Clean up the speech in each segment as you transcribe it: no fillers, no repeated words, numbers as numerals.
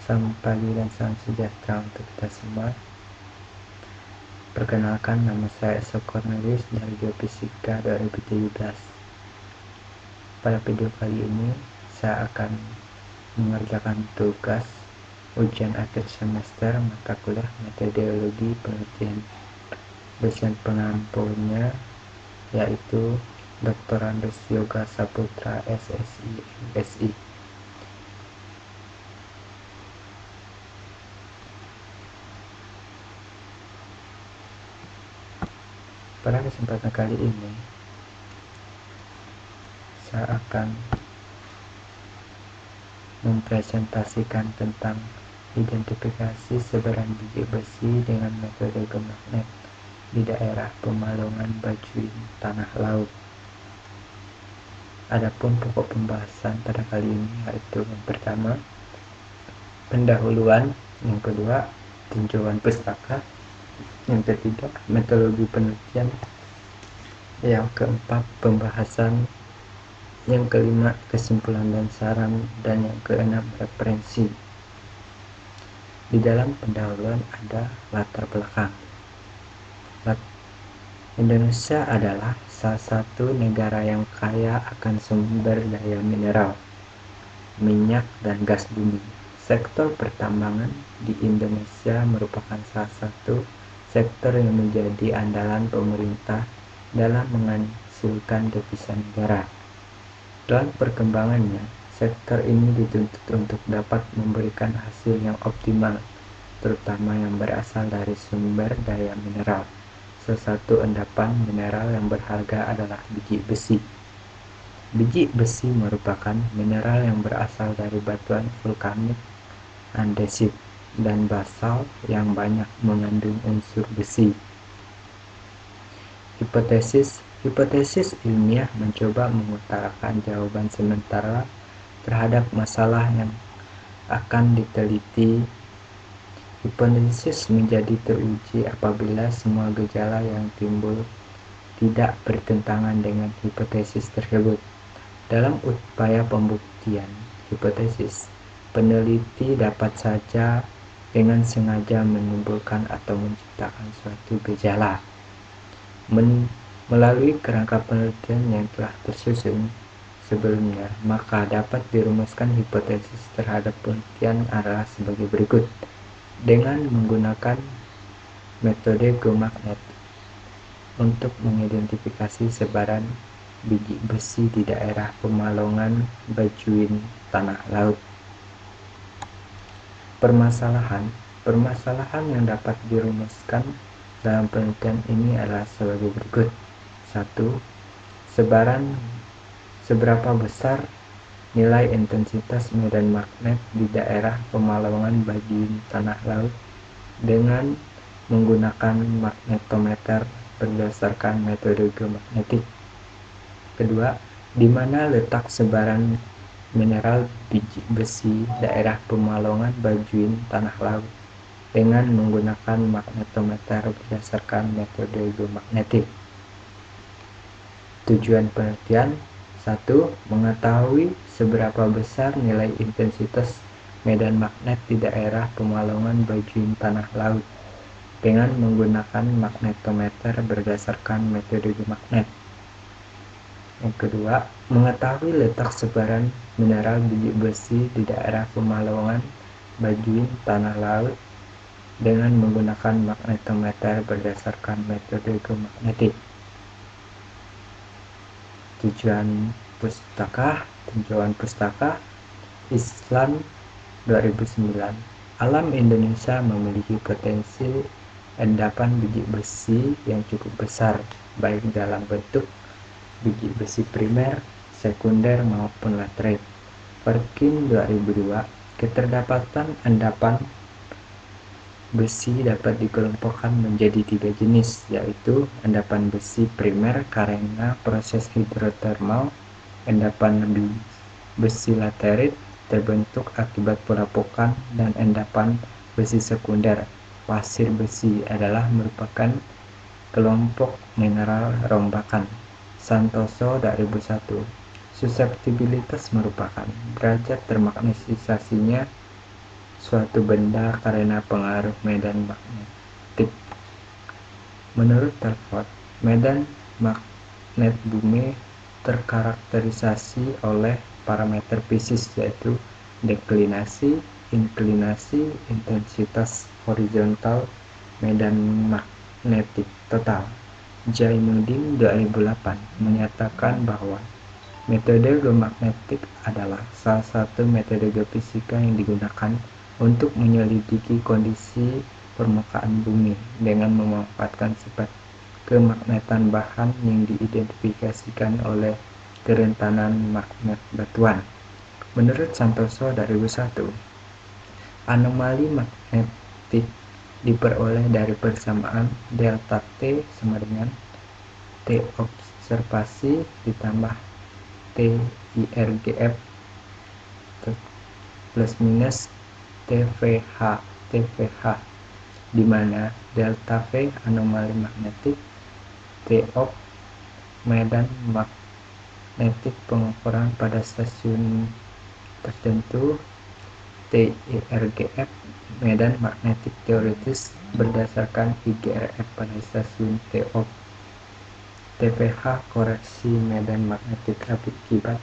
Selamat pagi dan salam sejahtera untuk kita semua. Perkenalkan, nama saya Esa Cornelius dari Geofisika 2017. Pada video kali ini, saya akan mengerjakan tugas ujian akhir semester mata kuliah metodologi penelitian. Dosen pengampunya yaitu Dr. Andes Yoga Saputra, SSI, MSI. Pada kesempatan kali ini, saya akan mempresentasikan tentang identifikasi sebaran biji besi dengan metode gemagnet di daerah Pemalongan Bajuin Tanah Laut. Adapun pokok pembahasan pada kali ini yaitu yang pertama, pendahuluan, yang kedua, tinjauan pustaka, yang ketiga, metodologi penelitian, yang keempat, pembahasan, yang kelima, kesimpulan dan saran, dan yang keenam, referensi. Di dalam pendahuluan ada latar belakang. Indonesia adalah salah satu negara yang kaya akan sumber daya mineral, minyak, dan gas bumi. Sektor pertambangan di Indonesia merupakan salah satu sektor yang menjadi andalan pemerintah dalam menghasilkan devisa negara. Dalam perkembangannya, sektor ini dituntut untuk dapat memberikan hasil yang optimal, terutama yang berasal dari sumber daya mineral. Salah satu endapan mineral yang berharga adalah biji besi. Biji besi merupakan mineral yang berasal dari batuan vulkanik, andesit, dan basalt yang banyak mengandung unsur besi. Hipotesis ilmiah mencoba mengutarakan jawaban sementara terhadap masalah yang akan diteliti. Hipotesis menjadi teruji apabila semua gejala yang timbul tidak bertentangan dengan hipotesis tersebut. Dalam upaya pembuktian hipotesis, peneliti dapat saja dengan sengaja menimbulkan atau menciptakan suatu gejala. Melalui kerangka penelitian yang telah tersusun sebelumnya, maka dapat dirumuskan hipotesis terhadap penelitian adalah sebagai berikut. Dengan menggunakan metode gemagnet untuk mengidentifikasi sebaran biji besi di daerah Pemalongan Bajuin Tanah Laut. Permasalahan yang dapat dirumuskan dalam penelitian ini adalah sebagai berikut. 1. Seberapa besar nilai intensitas medan magnet di daerah Pemalongan Bajuin Tanah Laut dengan menggunakan magnetometer berdasarkan metode geomagnetik. Kedua, di mana letak sebaran mineral biji besi daerah Pemalongan Bajuin Tanah Laut dengan menggunakan magnetometer berdasarkan metode geomagnetik. Tujuan penelitian: 1. Mengetahui seberapa besar nilai intensitas medan magnet di daerah Pemalongan Bajuin Tanah Laut dengan menggunakan magnetometer berdasarkan metode magnet. Yang kedua, mengetahui letak sebaran mineral biji besi di daerah Pemalongan Bajuin Tanah Laut dengan menggunakan magnetometer berdasarkan metode geomagnetik. Tinjauan pustaka Islam 2009. Alam Indonesia memiliki potensi endapan biji besi yang cukup besar, baik dalam bentuk biji besi primer, sekunder, maupun laterit. Perkin 2002, keterdapatan endapan besi dapat dikelompokkan menjadi 3 jenis, yaitu endapan besi primer karena proses hidrotermal, endapan besi laterit terbentuk akibat perapokan, dan endapan besi sekunder. Pasir besi adalah merupakan kelompok mineral rombakan. Santoso 2001. Suseptibilitas merupakan derajat termagnetisasinya suatu benda karena pengaruh medan magnetik. Menurut Telford, medan magnet bumi terkarakterisasi oleh parameter fisik yaitu deklinasi, inklinasi, intensitas horizontal, medan magnetik total. Jainuddin 2008 menyatakan bahwa metode geomagnetik adalah salah satu metode geofisika yang digunakan untuk menyelidiki kondisi permukaan bumi dengan memanfaatkan sifat kemagnetan bahan yang diidentifikasikan oleh kerentanan magnet batuan. Menurut Santoso 2001, anomali magnetik diperoleh dari persamaan delta T sama dengan T observasi ditambah T IRGF plus minus TVH, di mana delta V anomali magnetik, T ob medan magnetik pengukuran pada stasiun tertentu, T IRGF medan magnetik teoritis berdasarkan IGRF pada stasiun T ob TVH koreksi medan magnetik akibat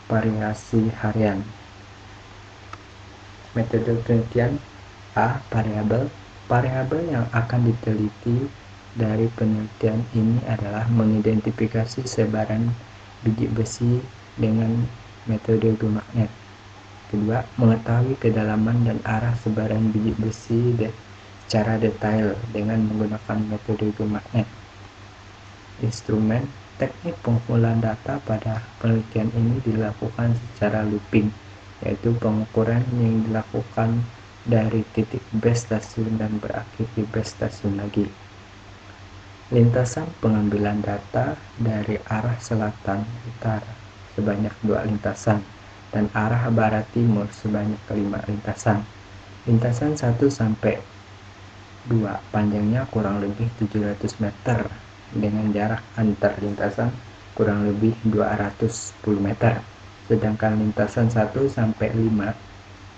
variasi harian. Metode penelitian A. Variabel. Variabel yang akan diteliti dari penelitian ini adalah mengidentifikasi sebaran biji besi dengan metode geomagnet. Kedua, mengetahui kedalaman dan arah sebaran biji besi secara detail dengan menggunakan metode geomagnet. Instrumen. Teknik pengumpulan data pada penelitian ini dilakukan secara looping, yaitu pengukuran yang dilakukan dari titik base stasiun dan berakhir di base stasiun lagi. Lintasan pengambilan data dari arah selatan utara sebanyak 2 lintasan dan arah barat timur sebanyak 5 lintasan. Lintasan 1 sampai 2 panjangnya kurang lebih 700 meter dengan jarak antar lintasan kurang lebih 210 meter. Sedangkan lintasan 1 sampai 5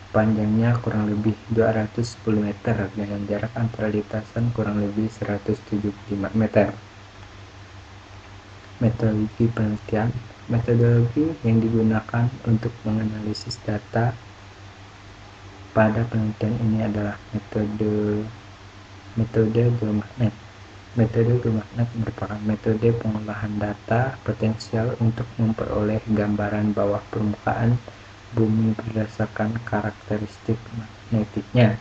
panjangnya kurang lebih 210 meter dengan jarak antar lintasan kurang lebih 175 meter. Metodologi penelitian. Metodologi yang digunakan untuk menganalisis data pada penelitian ini adalah metode geomagnet. Metode geomagnet merupakan metode pengolahan data potensial untuk memperoleh gambaran bawah permukaan bumi berdasarkan karakteristik magnetiknya.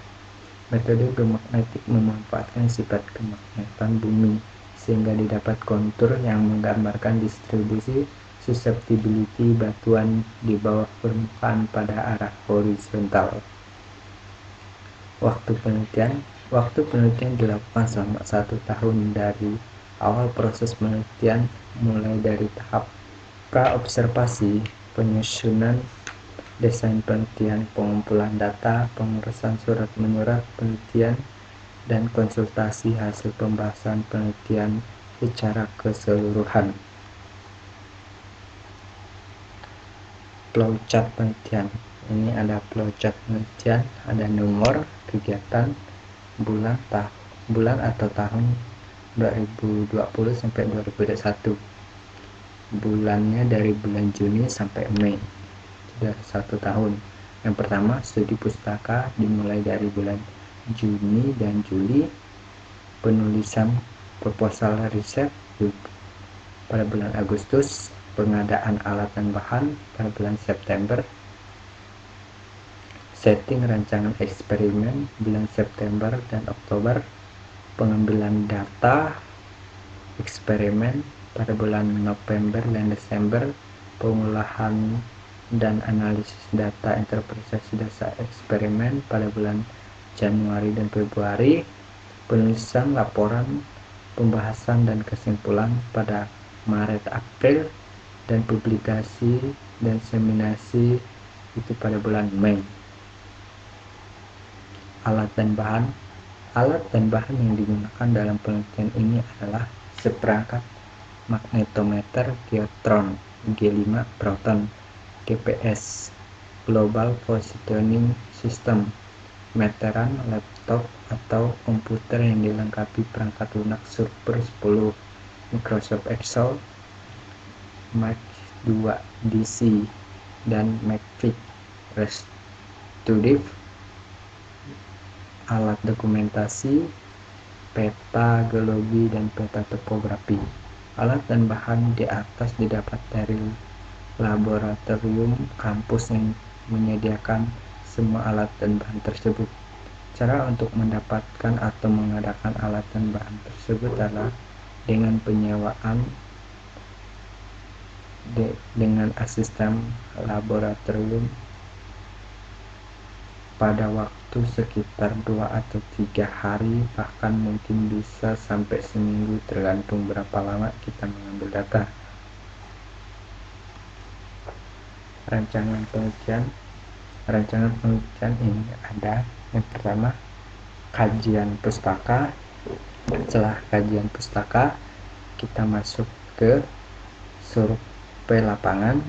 Metode geomagnetik memanfaatkan sifat kemagnetan bumi sehingga didapat kontur yang menggambarkan distribusi susceptibility batuan di bawah permukaan pada arah horizontal. Waktu penelitian dilakukan selama 1 tahun dari awal proses penelitian, mulai dari tahap pra-observasi, penyusunan desain penelitian, pengumpulan data, pengurusan surat menyurat penelitian, dan konsultasi hasil pembahasan penelitian secara keseluruhan. Flowchart penelitian. Ini ada flowchart penelitian, ada nomor, kegiatan, bulan atau tahun 2020 sampai 2021. Bulannya dari bulan Juni sampai Mei, sudah 1 tahun. Yang pertama, studi pustaka dimulai dari bulan Juni dan Juli. Penulisan proposal riset pada bulan Agustus. Pengadaan alat dan bahan pada bulan September. Setting rancangan eksperimen bulan September dan Oktober. Pengambilan data eksperimen pada bulan November dan Desember. Pengolahan dan analisis data interpretasi data eksperimen pada bulan Januari dan Februari. Penulisan laporan pembahasan dan kesimpulan pada Maret-April, dan publikasi dan seminasi itu pada bulan Mei. Alat dan bahan yang digunakan dalam penelitian ini adalah seperangkat magnetometer geotron G5 proton GPS, Global Positioning System, meteran laptop atau komputer yang dilengkapi perangkat lunak Surfer 10, Microsoft Excel, Mac 2 DC, dan McAfee Restudive, alat dokumentasi, peta geologi, dan peta topografi. Alat dan bahan di atas didapat dari laboratorium kampus yang menyediakan semua alat dan bahan tersebut. Cara untuk mendapatkan atau mengadakan alat dan bahan tersebut adalah dengan penyewaan dengan asisten laboratorium pada waktu sekitar 2 atau 3 hari, bahkan mungkin bisa sampai seminggu tergantung berapa lama kita mengambil data. Rancangan penelitian ini ada yang pertama, kajian pustaka. Setelah kajian pustaka, kita masuk ke survei lapangan.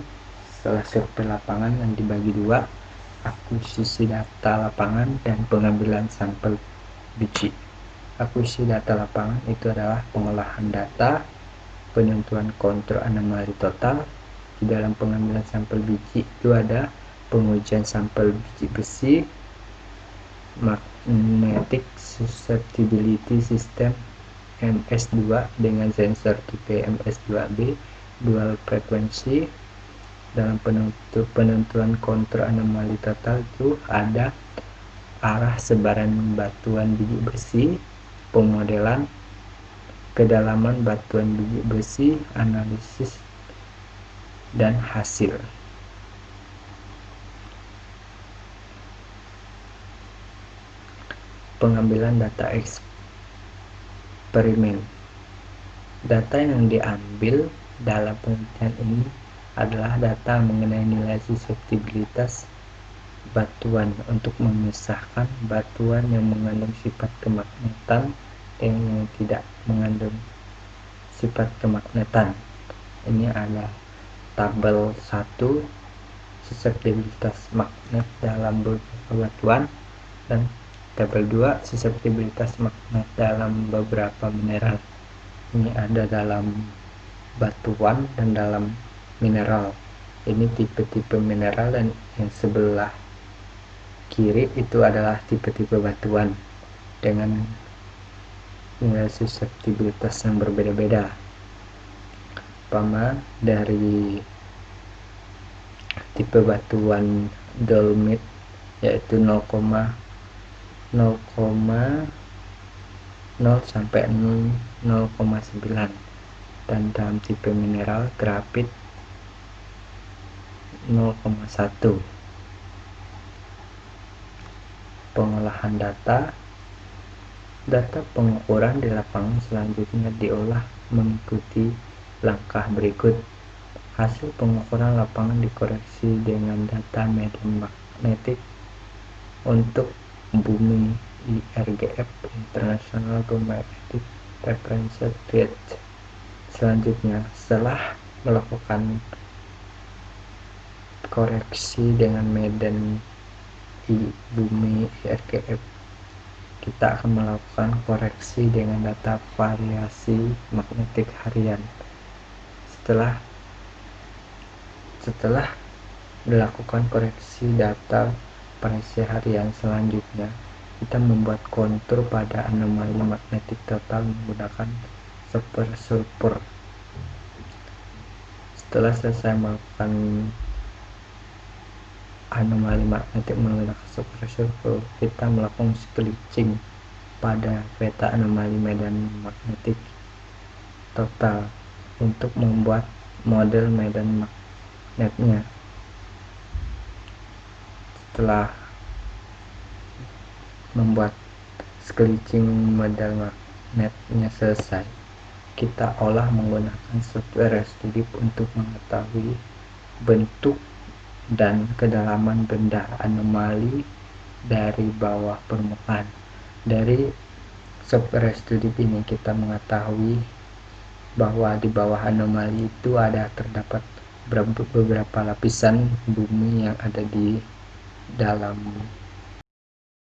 Setelah survei lapangan yang dibagi dua, akuisisi data lapangan dan pengambilan sampel biji. Akuisisi data lapangan itu adalah pengolahan data, penentuan kontrol anomali total. Di dalam pengambilan sampel biji itu ada pengujian sampel biji besi, magnetic susceptibility system MS2 dengan sensor tipe MS2B dual frekuensi. Dalam penentuan kontrol anomali total itu ada arah sebaran batuan biji besi, pemodelan, kedalaman batuan biji besi, analisis, dan hasil. Pengambilan data eksperimen. Data yang diambil dalam penelitian ini adalah data mengenai nilai susceptibilitas batuan untuk memisahkan batuan yang mengandung sifat kemagnetan dan yang tidak mengandung sifat kemagnetan. Ini ada tabel 1, susceptibilitas magnet dalam beberapa batuan, dan tabel 2, susceptibilitas magnet dalam beberapa mineral. Ini ada dalam batuan dan dalam mineral. Ini tipe-tipe mineral, dan yang sebelah kiri itu adalah tipe-tipe batuan dengan nilai susceptibilitas yang berbeda-beda. Umpama dari tipe batuan dolomit yaitu 0,0 sampai 0,9, dan dalam tipe mineral grafit 0,1. Pengolahan data pengukuran di lapangan selanjutnya diolah mengikuti langkah berikut. Hasil pengukuran lapangan dikoreksi dengan data medan magnetik untuk bumi IRGF International Magnetic Reference Gauge. Selanjutnya, setelah melakukan koreksi dengan medan bumi IRGF, kita akan melakukan koreksi dengan data variasi magnetik harian. Setelah dilakukan koreksi data variasi harian, selanjutnya kita membuat kontur pada anomali magnetik total menggunakan software Surfer. Setelah selesai melakukan anomali magnetik menggunakan software Surfer, kita melakukan sketching pada peta anomali medan magnetik total untuk membuat model medan magnetnya. Setelah membuat sketching model magnetnya selesai, kita olah menggunakan software Restudive untuk mengetahui bentuk dan kedalaman benda anomali dari bawah permukaan. Dari software Restudive ini kita mengetahui bahwa di bawah anomali itu terdapat beberapa lapisan bumi yang ada di dalam